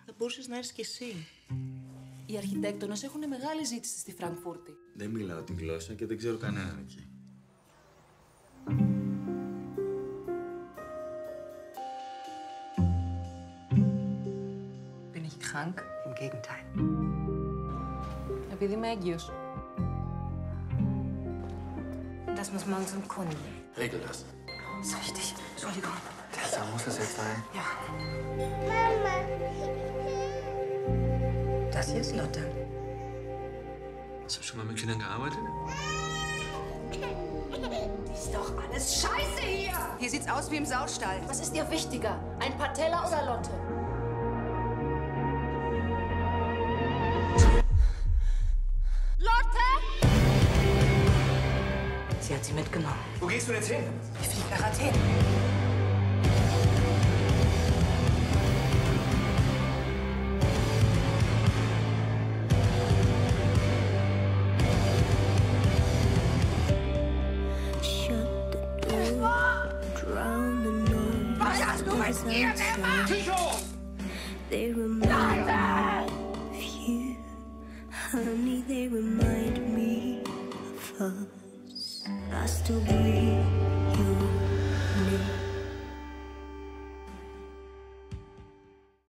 Θα μπορούσες να έρθεις κι εσύ. Οι αρχιτέκτονες έχουν μεγάλη ζήτηση στη Φραγκφούρτη. Δεν μιλάω τη γλώσσα και δεν ξέρω κανέναν εκεί. Bin ich krank? Im Gegenteil. Επειδή είμαι έγκυος. Das muss morgen zum Kunden. Regel das. Ist richtig. Entschuldigung. Tessa, muss das jetzt sein? Ja. Mama. Das hier ist Lotte. Hast du schon mal mit Kindern gearbeitet? Ist doch alles scheiße hier! Hier sieht's aus wie im Saustall. Was ist dir wichtiger? Ein Patella oder Lotte? Lotte! Sie hat sie mitgenommen. Wo gehst du jetzt hin? Ich fliege nach Athen. Was hast du riskiert, Emma? Psycho! They remind me of you, honey. They remind me of us. I still believe.